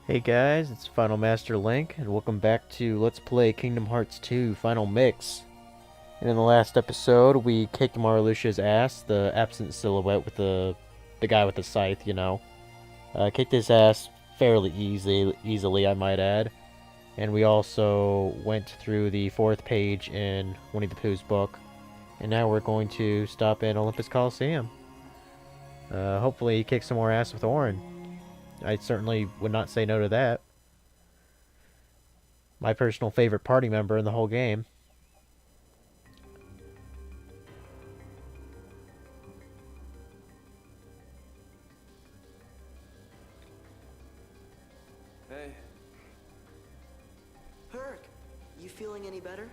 Hey guys, it's finalmasterlink, and welcome back to Let's Play Kingdom Hearts 2 Final Mix. And in the last episode, we kicked Marluxia's ass, the absent silhouette with the guy with the scythe, you know. Kicked his ass fairly easily, I might add. And we also went through the fourth page in Winnie the Pooh's book. And now we're going to stop in Olympus Coliseum. Hopefully kick some more ass with Auron. I certainly would not say no to that. My personal favorite party member in the whole game. Hey. Herc, you feeling any better?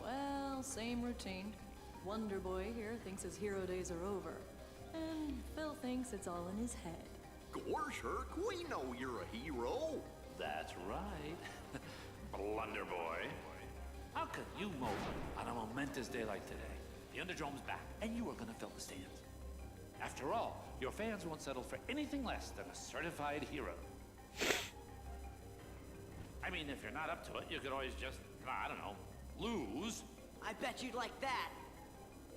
Well, same routine. Wonder Boy here thinks his hero days are over. And Phil thinks it's all in his head. Gosh, Herc, we know you're a hero. That's right. Blunder boy. How could you mope on a momentous day like today? The Underdrome's back, and you are gonna fill the stands. After all, your fans won't settle for anything less than a certified hero. I mean, if you're not up to it, you could always just, I don't know, lose. I bet you'd like that.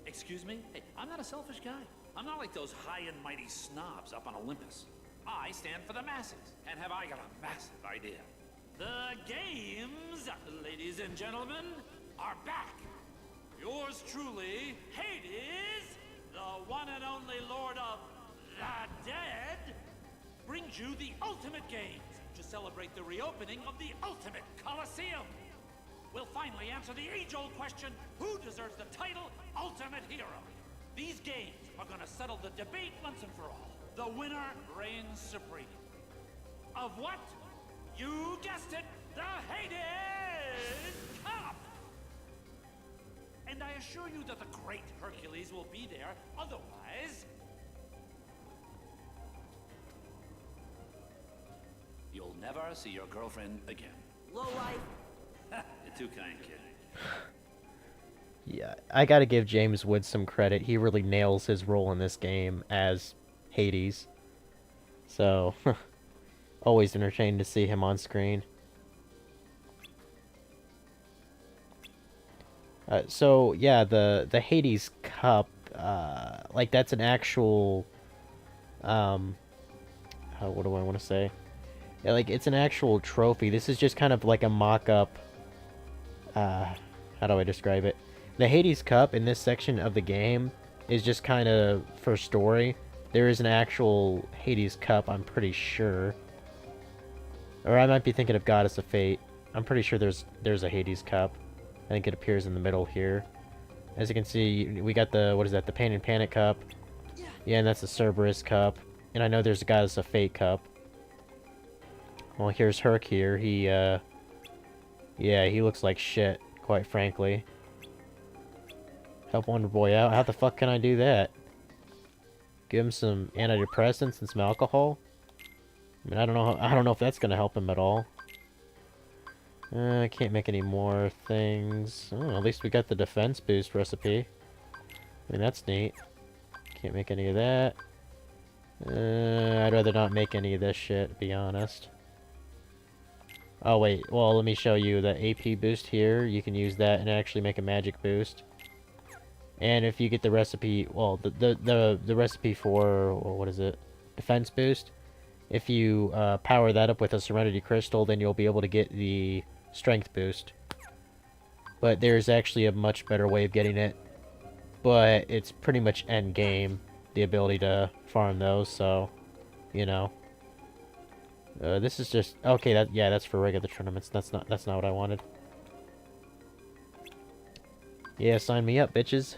Excuse me? Hey, I'm not a selfish guy. I'm not like those high and mighty snobs up on Olympus. I stand for the masses, and have I got a massive idea. The games, ladies and gentlemen, are back. Yours truly, Hades, the one and only Lord of the Dead, brings you the Ultimate Games to celebrate the reopening of the Ultimate Coliseum. We'll finally answer the age-old question, who deserves the title Ultimate Hero? These games are gonna settle the debate once and for all. The winner reigns supreme. Of what? You guessed it, the Hades Cup! And I assure you that the great Hercules will be there, otherwise... you'll never see your girlfriend again. Low life. You're too kind, kid. Yeah, I gotta give James Woods some credit. He really nails his role in this game as Hades. So, always entertaining to see him on screen. So, yeah, the Hades Cup, like, that's an actual, what do I want to say? Yeah, like, it's an actual trophy. This is just kind of like a mock-up, how do I describe it? The Hades Cup in this section of the game is just kind of for story. There is an actual Hades Cup, I'm pretty sure. Or I might be thinking of Goddess of Fate. I'm pretty sure there's a Hades Cup. I think it appears in the middle here. As you can see, we got the, what is that, the Pain and Panic Cup. Yeah, and that's the Cerberus Cup. And I know there's a Goddess of Fate Cup. Well, here's Herc here. He, yeah, he looks like shit, quite frankly. Help Wonder Boy out? How the fuck can I do that? Give him some antidepressants and some alcohol? I mean, I don't know if that's gonna help him at all. I can't make any more things. Oh, at least we got the defense boost recipe. I mean, that's neat. Can't make any of that. I'd rather not make any of this shit, to be honest. Oh, wait. Well, let me show you the AP boost here. You can use that and actually make a magic boost. And if you get the recipe, well, the recipe for, well, what is it? Defense boost. If you power that up with a Serenity Crystal, then you'll be able to get the strength boost. But there's actually a much better way of getting it. But it's pretty much end game, the ability to farm those, so, you know. This is just, okay, that's for regular tournaments. That's not what I wanted. Yeah, sign me up, bitches.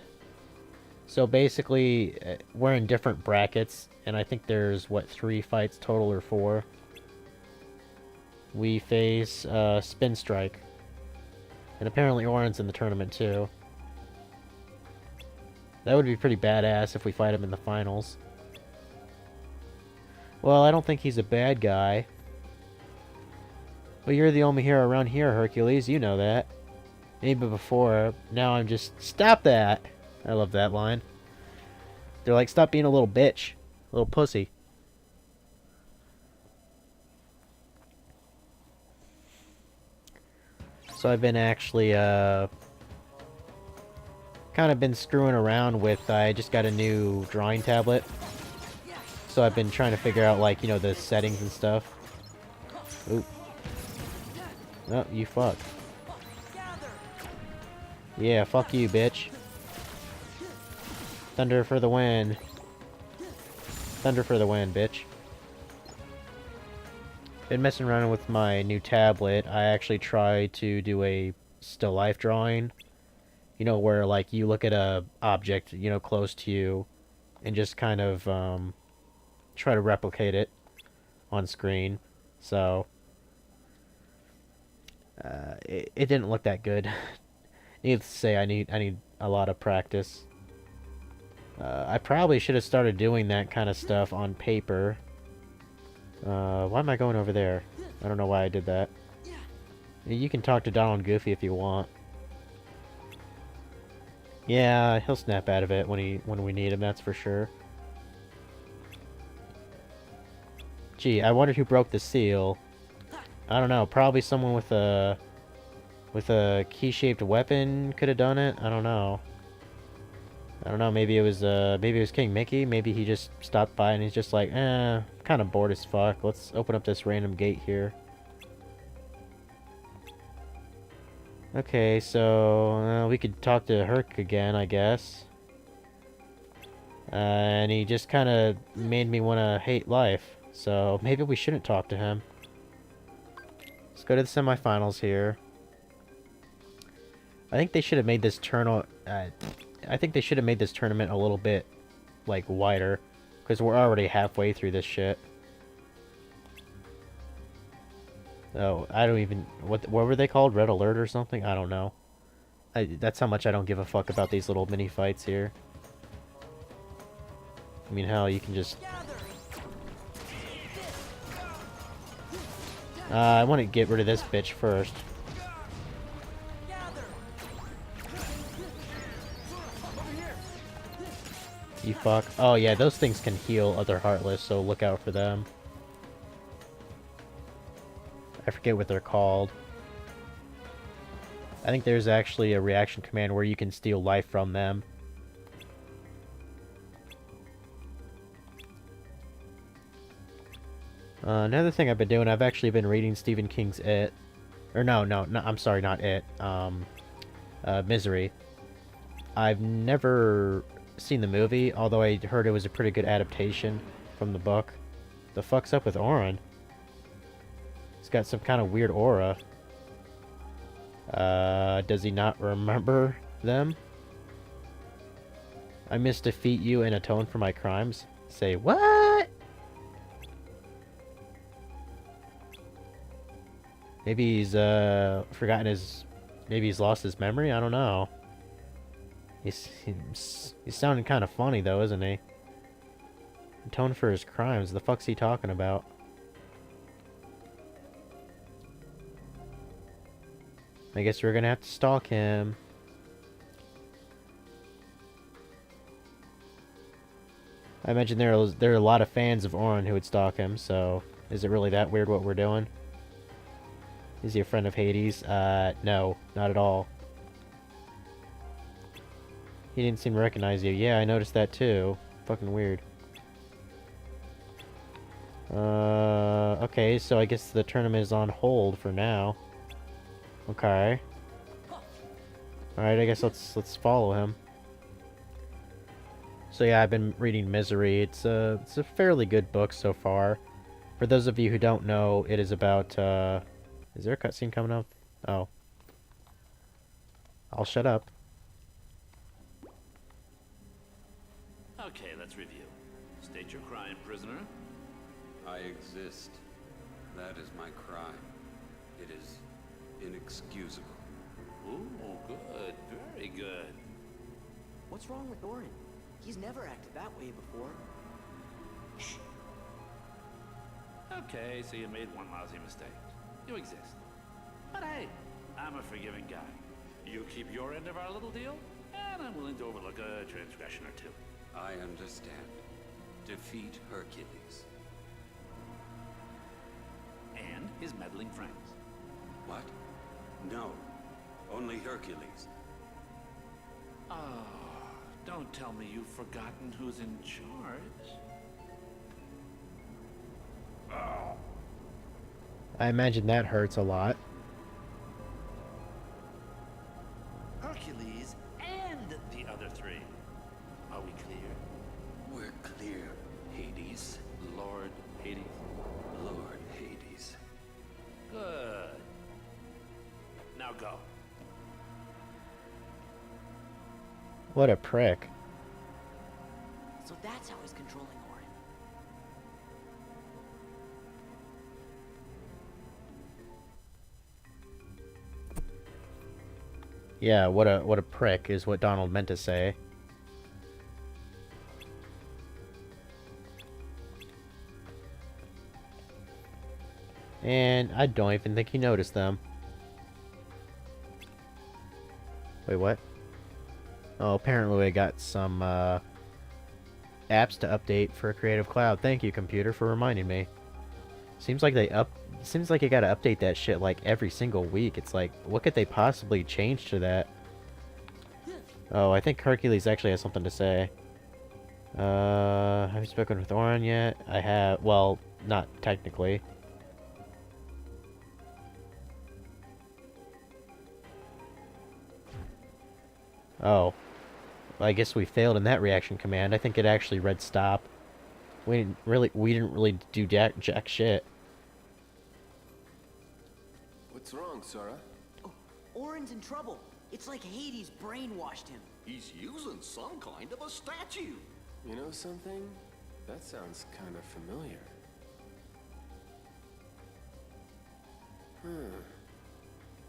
So basically, we're in different brackets, and I think there's, what, 3 fights total or 4? We face Spin Strike. And apparently Auron's in the tournament too. That would be pretty badass if we fight him in the finals. Well, I don't think he's a bad guy. Well, you're the only hero around here, Hercules. You know that. Maybe before. Now I'm just... Stop that! I love that line. They're like, stop being a little bitch. A little pussy. So I've been actually, kind of been screwing around with, I just got a new drawing tablet. So I've been trying to figure out, like, you know, the settings and stuff. Oop. Oh, you fuck. Yeah, fuck you, bitch. Thunder for the win. Thunder for the win, bitch. Been messing around with my new tablet. I actually tried to do a still life drawing. You know, where, like, you look at a object, you know, close to you, and just kind of, try to replicate it on screen. So, it didn't look that good. Needless to say, I need a lot of practice. I probably should have started doing that kind of stuff on paper. Why am I going over there? I don't know why I did that. You can talk to Donald and Goofy if you want. Yeah, he'll snap out of it when we need him, that's for sure. Gee, I wondered who broke the seal. I don't know, probably someone with a key-shaped weapon could have done it. I don't know. Maybe it was King Mickey. Maybe he just stopped by and he's just like, kind of bored as fuck. Let's open up this random gate here. Okay, so we could talk to Herc again, I guess. And he just kind of made me want to hate life. So maybe we shouldn't talk to him. Let's go to the semifinals here. I think they should have made this tournament. I think they should have made this tournament a little bit, like, wider, because we're already halfway through this shit. Oh, I don't even... What were they called? Red Alert or something? I don't know. That's how much I don't give a fuck about these little mini-fights here. I mean, hell, you can just... I want to get rid of this bitch first. You fuck. Oh, yeah, those things can heal other Heartless, so look out for them. I forget what they're called. I think there's actually a reaction command where you can steal life from them. Another thing I've been doing, I've actually been reading Stephen King's It. Or no, I'm sorry, not It. Misery. I've never seen the movie, although I heard it was a pretty good adaptation from the book. The fuck's up with Auron? He's got some kind of weird aura. Does he not remember them? I must defeat you and atone for my crimes. Say what? Maybe he's forgotten his... Maybe he's lost his memory? I don't know. He's sounding kind of funny though, isn't he? Atone for his crimes. The fuck's he talking about? I guess we're gonna have to stalk him. I imagine there are a lot of fans of Auron who would stalk him, so is it really that weird what we're doing? Is he a friend of Hades? No, not at all. He didn't seem to recognize you. Yeah, I noticed that too. Fucking weird. Okay, so I guess the tournament is on hold for now. Okay. Alright, I guess let's follow him. So yeah, I've been reading Misery. It's a fairly good book so far. For those of you who don't know, it is about, is there a cutscene coming up? Oh. I'll shut up. Okay, let's review. State your crime, prisoner. I exist. That is my crime. It is inexcusable. Ooh, good. Very good. What's wrong with Auron? He's never acted that way before. Okay, so you made one lousy mistake. You exist. But hey, I'm a forgiving guy. You keep your end of our little deal, and I'm willing to overlook a transgression or two. I understand. Defeat Hercules. And his meddling friends. What? No. Only Hercules. Oh, don't tell me you've forgotten who's in charge. Oh. I imagine that hurts a lot. Hercules and the other three. Are we clear? We're clear, Hades. Lord Hades. Lord Hades. Good. Now go. What a prick. So that's how he's controlling Auron. Yeah, what a prick is what Donald meant to say. And I don't even think he noticed them. Wait, what? Oh, apparently I got some apps to update for Creative Cloud. Thank you, computer, for reminding me. Seems like you gotta update that shit like every single week. It's like, what could they possibly change to that? Oh, I think Hercules actually has something to say. Have you spoken with Auron yet? I have. Well, not technically. Oh. Well, I guess we failed in that reaction command. I think it actually read stop. We didn't really do jack shit. What's wrong, Sora? Oh, Auron's in trouble. It's like Hades brainwashed him. He's using some kind of a statue. You know something? That sounds kind of familiar.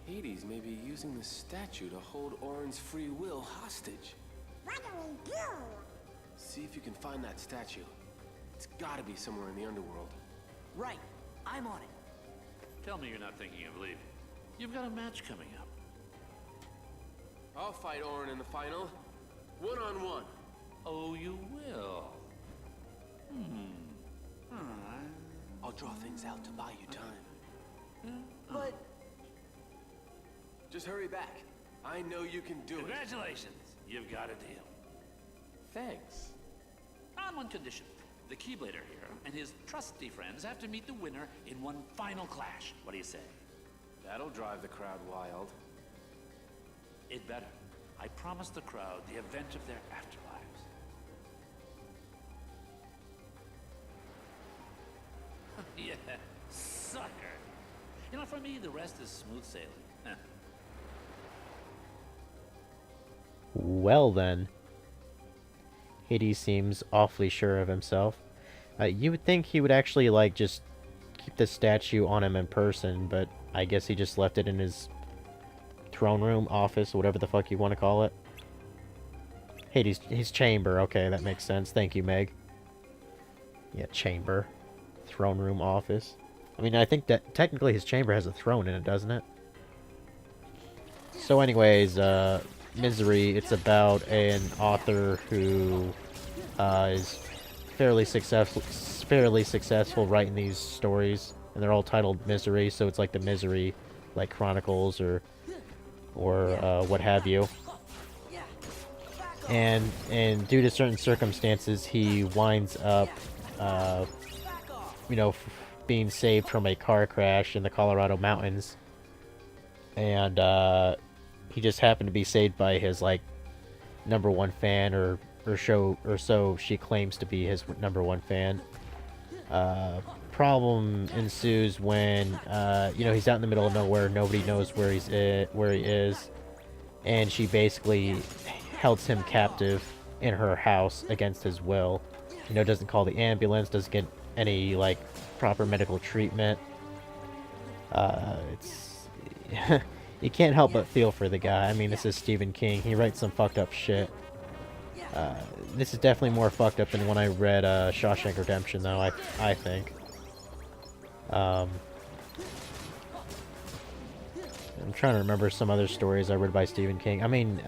Hades may be using the statue to hold Auron's free will hostage. What do we do? See if you can find that statue. It's gotta be somewhere in the underworld. Right. I'm on it. Tell me you're not thinking of leaving. You've got a match coming up. I'll fight Auron in the final. One-on-one. Oh, you will? I'll draw things out to buy you time. But Just hurry back. I know you can do it. Congratulations. You've got a deal. Thanks. On one condition. The Keyblader here and his trusty friends have to meet the winner in one final clash. What do you say? That'll drive the crowd wild. It better. I promised the crowd the event of their afterlives. Yeah, sucker. You know, for me, the rest is smooth sailing. Well then. Hades seems awfully sure of himself. You would think he would actually, like, just keep the statue on him in person, but I guess he just left it in his throne room, office, whatever the fuck you want to call it. Hades, his chamber. Okay, that makes sense. Thank you, Meg. Yeah, chamber. Throne room, office. I mean, I think that technically his chamber has a throne in it, doesn't it? So anyways, Misery, it's about an author who is fairly successful writing these stories, and they're all titled Misery, so it's like the Misery, like, Chronicles or what have you. And due to certain circumstances, he winds up, you know, being saved from a car crash in the Colorado mountains, and he just happened to be saved by his, like, #1 fan, or so she claims to be his #1 fan. Problem ensues when you know, he's out in the middle of nowhere, nobody knows where he is, and she basically holds him captive in her house against his will. You know, doesn't call the ambulance, doesn't get any, like, proper medical treatment. It's you can't help but feel for the guy. I mean, this is Stephen King. He writes some fucked up shit. This is definitely more fucked up than when I read Shawshank Redemption, though, I think. I'm trying to remember some other stories I read by Stephen King. I mean,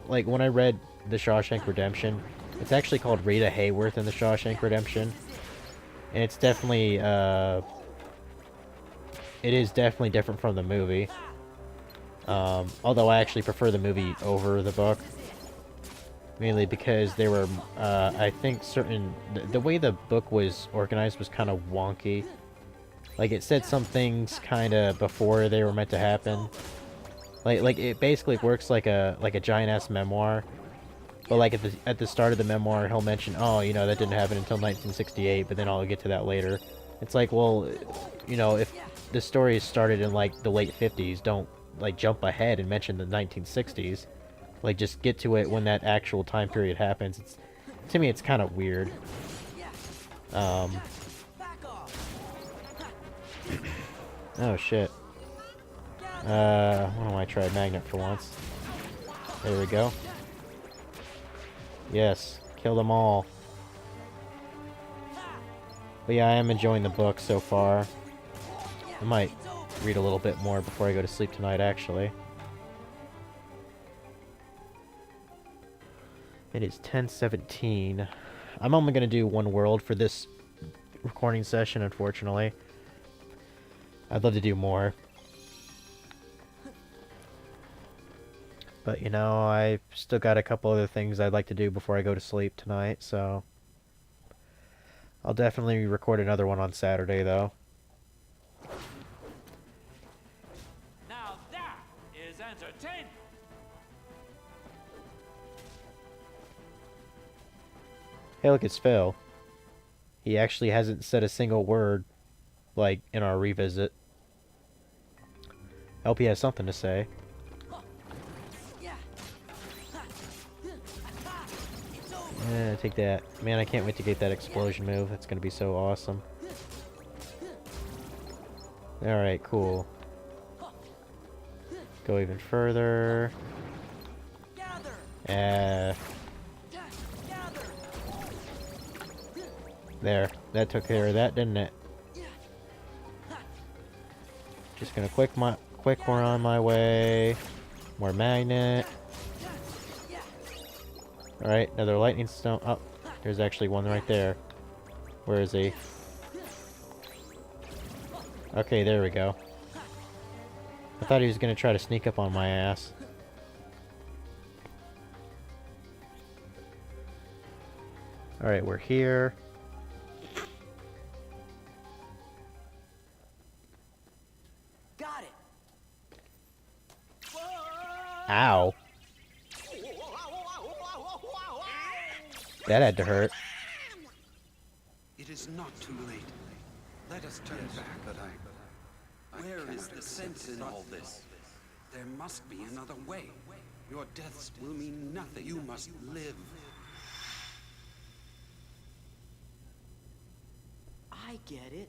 like, when I read The Shawshank Redemption, it's actually called Rita Hayworth in The Shawshank Redemption. And it's definitely, it is definitely different from the movie. Although I actually prefer the movie over the book. Mainly because there were, I think the way the book was organized was kind of wonky. Like, it said some things kind of before they were meant to happen. Like it basically works like a giant-ass memoir. But like at the start of the memoir, he'll mention, oh, you know, that didn't happen until 1968, but then I'll get to that later. It's like, well, you know, if the story started in like the late 50s, don't like jump ahead and mention the 1960s. Like, just get to it when that actual time period happens. To me, it's kind of weird. Oh shit. Why don't I try magnet for once? There we go. Yes, kill them all. But yeah, I am enjoying the book so far. I might read a little bit more before I go to sleep tonight, actually. It is 10:17. I'm only going to do one world for this recording session, unfortunately. I'd love to do more. But, you know, I've still got a couple other things I'd like to do before I go to sleep tonight, so... I'll definitely record another one on Saturday, though. Now that is entertainment. Hey, look, it's Phil. He actually hasn't said a single word, like, in our revisit. I hope he has something to say. Yeah, take that. Man, I can't wait to get that explosion move. It's gonna be so awesome. Alright, cool. Go even further. There. That took care of that, didn't it? Just gonna quick we're on my way. More magnet. Alright, another lightning stone. Oh, there's actually one right there. Where is he? Okay, there we go. I thought he was gonna try to sneak up on my ass. Alright, we're here. Got it. Ow. That had to hurt. It is not too late. Let us turn back. But where is the sense in all this? There must be another way. Your deaths will mean nothing. You must live. I get it.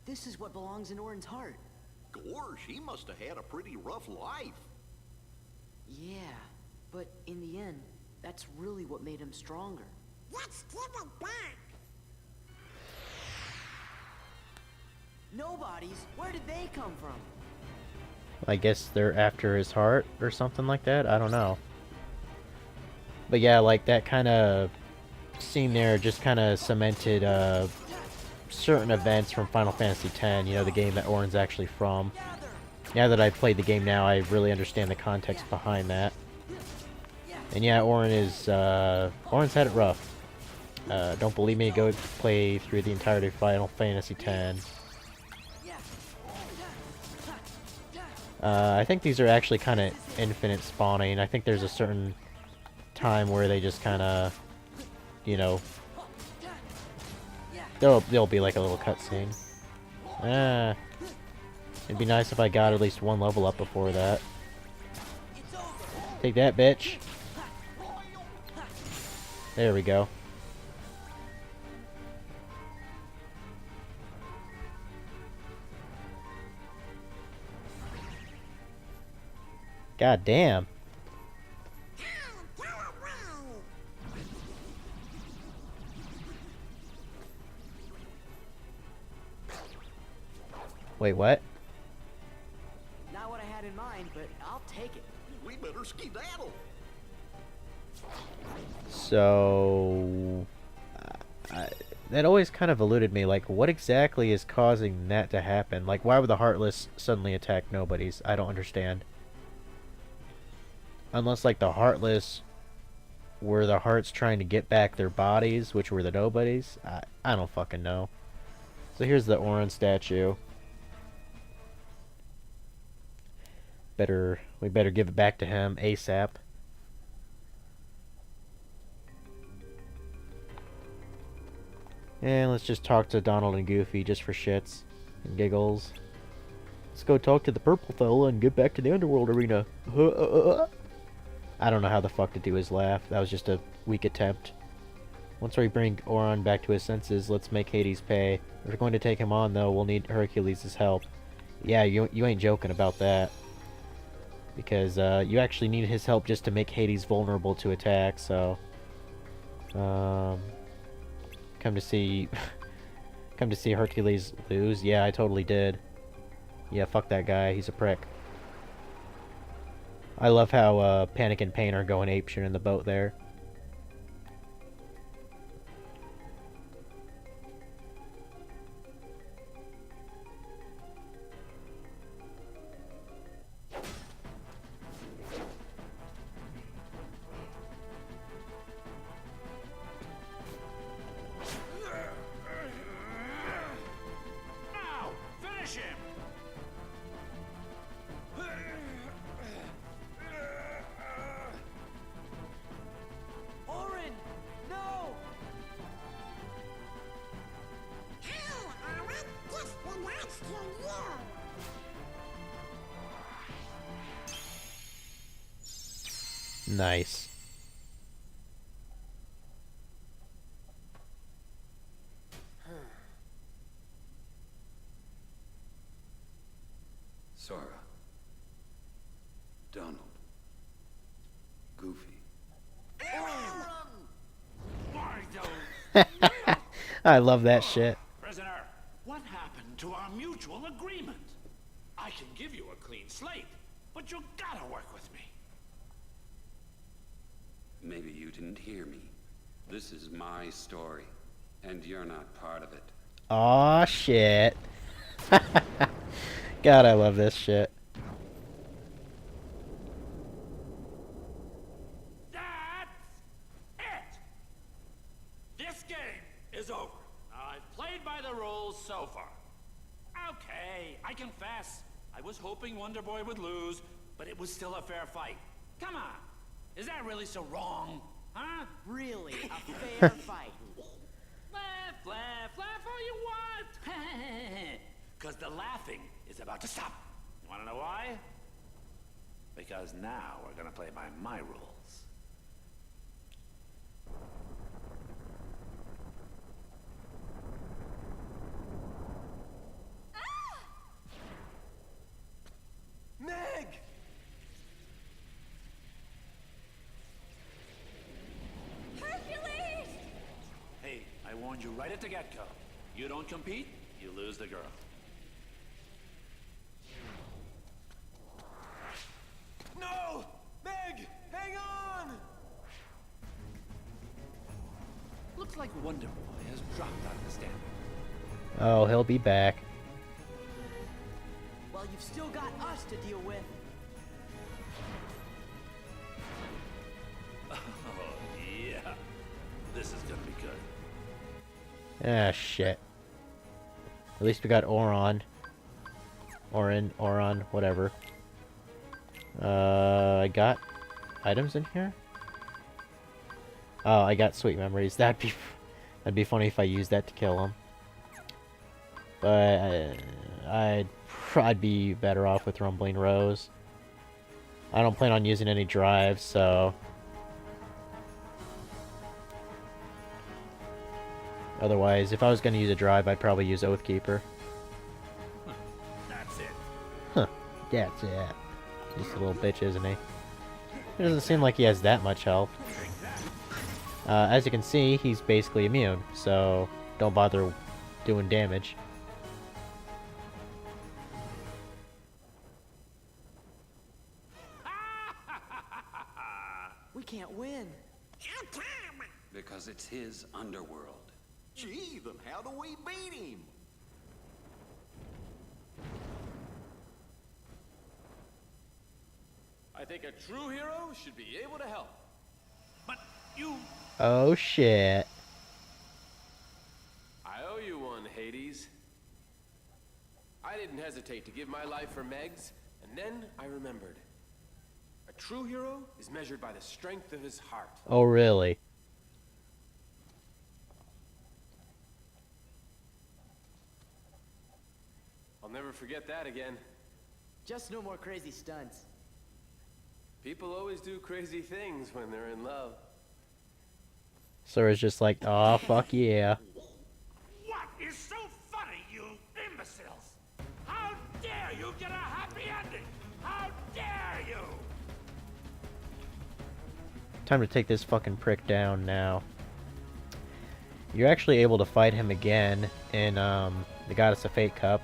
This is what belongs in Auron's heart. Gosh, he must have had a pretty rough life. Yeah, but in the end, that's really what made him stronger. Let's give it back. Nobody's? Where did they come from? I guess they're after his heart or something like that. I don't know. But yeah, like that kind of scene there just kind of cemented certain events from Final Fantasy X, you know, the game that Auron's actually from. Now that I've played the game now, I really understand the context behind that. And yeah, Auron's had it rough. Don't believe me, go play through the entirety of Final Fantasy X. I think these are actually kind of infinite spawning. I think there's a certain time where they just kind of, you know, there'll be like a little cutscene. It'd be nice if I got at least one level up before that. Take that, bitch. There we go. God damn. Wait, what? Not what I had in mind, but I'll take it. We better skedaddle. So... that always kind of eluded me. Like, what exactly is causing that to happen? Like, why would the Heartless suddenly attack nobodies? I don't understand. unless like the Heartless were the Hearts trying to get back their bodies, which were the Nobodies. I don't fucking know. So here's the Auron statue. We better give it back to him ASAP. And let's just talk to Donald and Goofy just for shits and giggles. Let's go talk to the purple fella and get back to the underworld arena. I don't know how the fuck to do his laugh. That was just a weak attempt. Once we bring Auron back to his senses, let's make Hades pay. If we're going to take him on, though, we'll need Hercules' help. Yeah, you ain't joking about that. Because you actually need his help just to make Hades vulnerable to attack, so... come to see Hercules lose. Yeah, I totally did. Yeah, fuck that guy. He's a prick. I love how Panic and Pain are going apeshit in the boat there. Now, finish him! Auron! No! Hi, Auron. This belongs to you. Nice. Sora. Donald. Goofy. Why don't... I love that shit. Prisoner, what happened to our mutual agreement? I can give you a clean slate, but you gotta work with me. Maybe you didn't hear me. This is my story, and you're not part of it. Aw, shit. God, I love this shit. That's it! This game is over. I've played by the rules so far. Okay, I confess. I was hoping Wonder Boy would lose, but it was still a fair fight. Come on. Is that really so wrong? Huh? Really, a fair fight. Laugh, laugh, laugh all you want. Because the laughing is about to stop. You want to know why? Because now we're going to play by my rules. Meg! Hercules! Hey, I warned you right at the get-go. You don't compete, you lose the girl. No! Meg! Hang on! Looks like Wonder Boy has dropped out of the standing. Oh, he'll be back. Well, you've still got us to deal with. Oh, yeah. This is gonna be good. Ah, shit. At least we got Auron, whatever. I got items in here? Oh, I got sweet memories. That'd be funny if I used that to kill him. But I'd be better off with Rumbling Rose. I don't plan on using any drives, so... Otherwise, if I was going to use a drive, I'd probably use Oathkeeper. That's it. Huh. That's it. Just a little bitch, isn't he? It doesn't seem like he has that much health. As you can see, he's basically immune, so don't bother doing damage. We can't win. How come? Because it's his underworld. Gee, then how do we beat him? I I think a true hero should be able to help. But you... Oh shit. I owe you one, Hades. I didn't hesitate to give my life for Meg's, and then I remembered. A true hero is measured by the strength of his heart. Oh really? I'll never forget that again. Just no more crazy stunts. People always do crazy things when they're in love. Sora's just like, oh fuck yeah. What is so funny, you imbeciles? How dare you get a happy ending? How dare you? Time to take this fucking prick down now. You're actually able to fight him again in the Goddess of Fate Cup.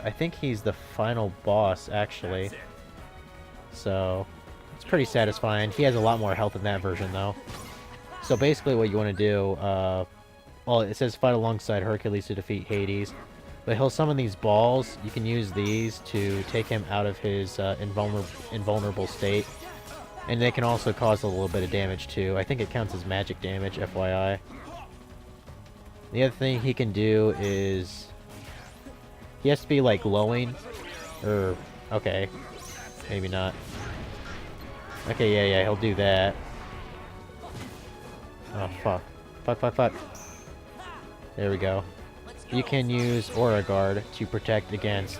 I think he's the final boss, actually. So, it's pretty satisfying. He has a lot more health in that version, though. So basically what you want to do, well, it says fight alongside Hercules to defeat Hades. But he'll summon these balls. You can use these to take him out of his invulnerable state. And they can also cause a little bit of damage, too. I think it counts as magic damage, FYI. The other thing he can do is... he has to be, like, glowing. Or... okay. Maybe not. Okay, yeah, he'll do that. Oh, fuck. Fuck. There we go. You can use Aura Guard to protect against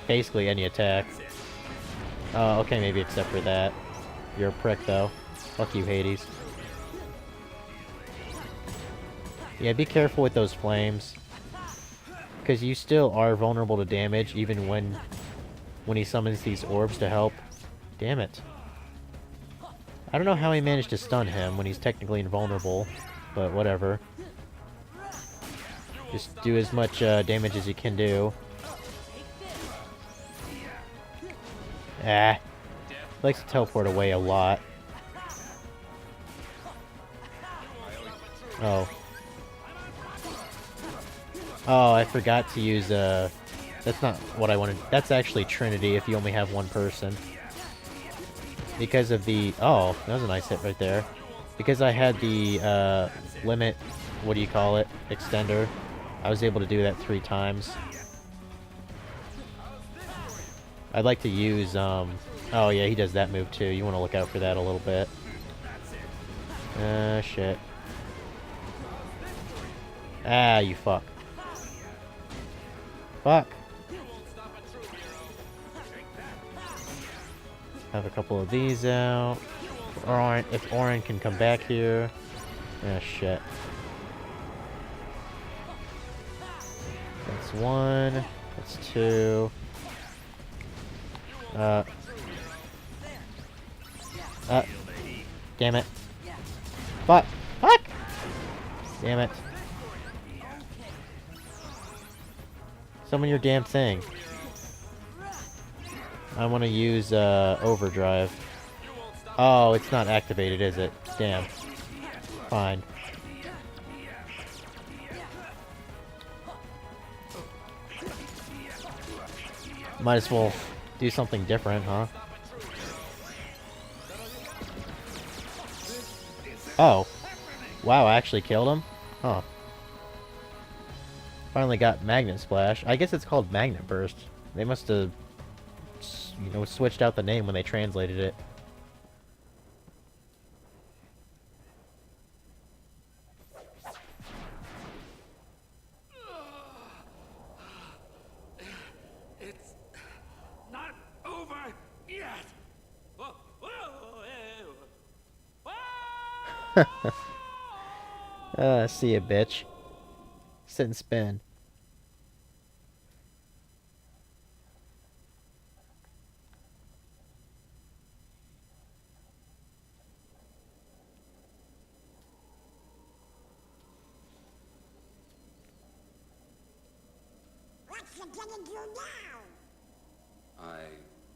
basically any attack. Oh, okay, maybe except for that. You're a prick, though. Fuck you, Hades. Yeah, be careful with those flames. Because you still are vulnerable to damage, even when he summons these orbs to help. Damn it. I don't know how he managed to stun him when he's technically invulnerable, but whatever. Just do as much damage as you can do. Ah. Likes to teleport away a lot. Oh. Oh, I forgot to use, that's not what I wanted. That's actually Trinity if you only have one person. Because of the... oh, that was a nice hit right there. Because I had the, limit, what do you call it, extender, I was able to do that 3 times. I'd like to use, oh yeah, he does that move too. You want to look out for that a little bit. Shit. Ah, you fuck. Fuck. Have a couple of these out. If Auron can come back here. Ah, shit. That's 1. That's 2. Damn it. Fuck! Damn it. Summon your damn thing. I want to use, overdrive. Oh, it's not activated, is it? Damn. Fine. Might as well do something different, huh? Oh. Wow, I actually killed him? Huh. Finally got Magnet Splash. I guess it's called Magnet Burst. They must have, you know, switched out the name when they translated it. It's not over yet. See ya, bitch. Sit and spin. What you gonna do now? I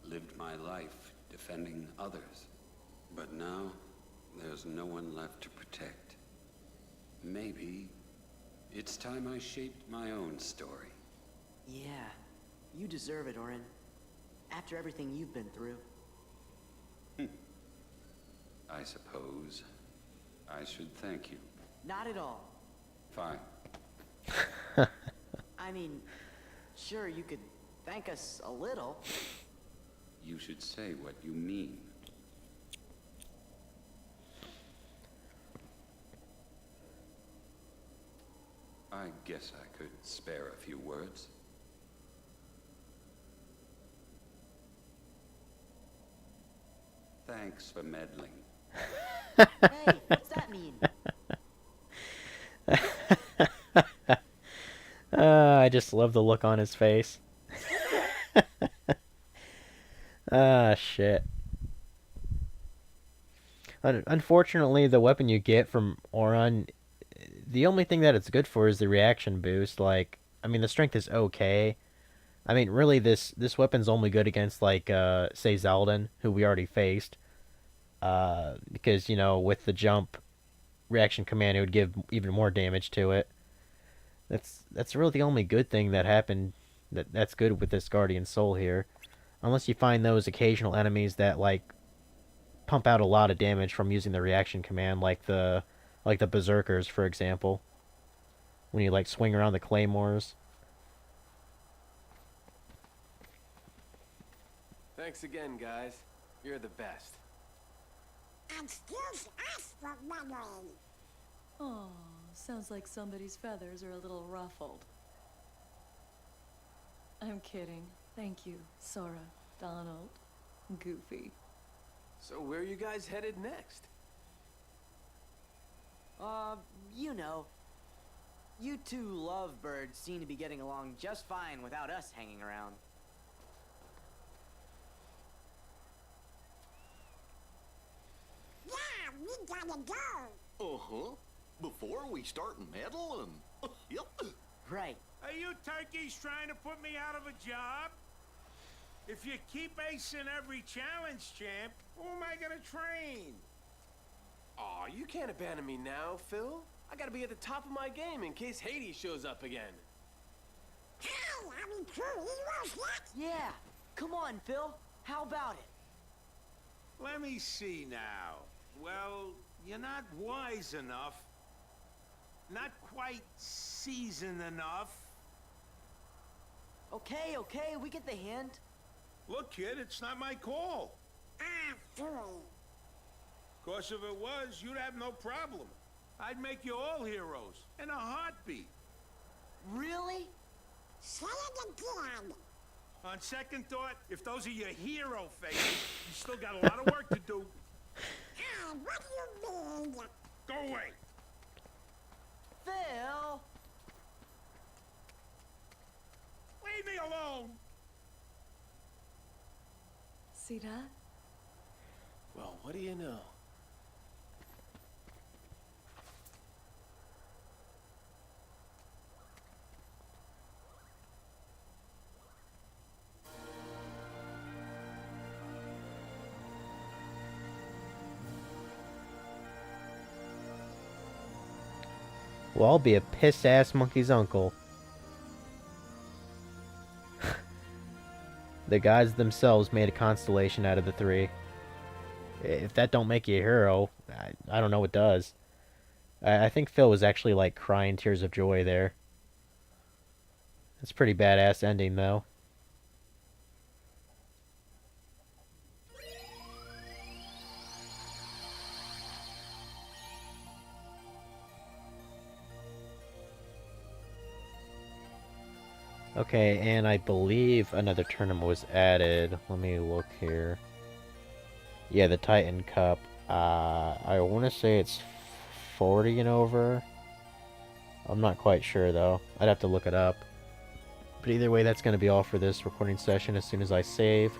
lived my life defending others. But now, there's no one left to protect. Maybe it's time I shaped my own story. Yeah, you deserve it, Auron. After everything you've been through. I suppose I should thank you. Not at all. Fine. I mean, sure, you could thank us a little. You should say what you mean. I guess I could spare a few words. Thanks for meddling. Hey, what's that mean? I just love the look on his face. Ah, shit. Unfortunately, the weapon you get from Auron, the only thing that it's good for is the reaction boost. Like, I mean, the strength is okay. I mean, really, this weapon's only good against, like, say, Zaldin, who we already faced. Because, you know, with the reaction command, it would give even more damage to it. That's really the only good thing that happened. That's good with this Guardian Soul here. Unless you find those occasional enemies that, like, pump out a lot of damage from using the reaction command, like the Berserkers, for example. When you, like, swing around the claymores. Thanks again, guys. You're the best. Excuse us for meddling. Oh, sounds like somebody's feathers are a little ruffled. I'm kidding. Thank you, Sora, Donald, Goofy. So where are you guys headed next? You know. You two lovebirds seem to be getting along just fine without us hanging around. Yeah, we gotta go. Uh-huh. Before we start meddling. Yep. Right. Are you turkeys trying to put me out of a job? If you keep acing every challenge, champ, who am I gonna train? Aw, you can't abandon me now, Phil. I gotta be at the top of my game in case Hades shows up again. Hey, are we true heroes yet? Yeah. Come on, Phil. How about it? Let me see now. Well, you're not wise enough. Not quite seasoned enough. Okay, we get the hint. Look, kid, it's not my call. Ah, phooey. Course if it was, you'd have no problem. I'd make you all heroes in a heartbeat. Really? Say it again. On second thought, if those are your hero faces, you still got a lot of work to do. Ah, what do you mean? Go away. Phil! Leave me alone. See that? Well, what do you know? Well, I'll be a pissed-ass monkey's uncle. The gods themselves made a constellation out of the three. If that don't make you a hero, I don't know what does. I think Phil was actually, like, crying tears of joy there. It's a pretty badass ending, though. Okay, and I believe another tournament was added. Let me look here. Yeah, the Titan Cup. I want to say it's 40 and over. I'm not quite sure, though. I'd have to look it up. But either way, that's going to be all for this recording session as soon as I save.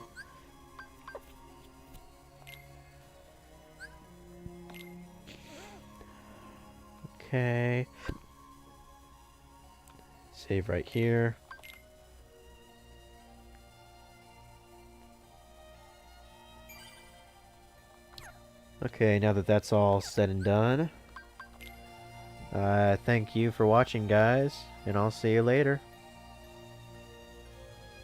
Okay. Save right here. Okay, now that that's all said and done, thank you for watching, guys, and I'll see you later.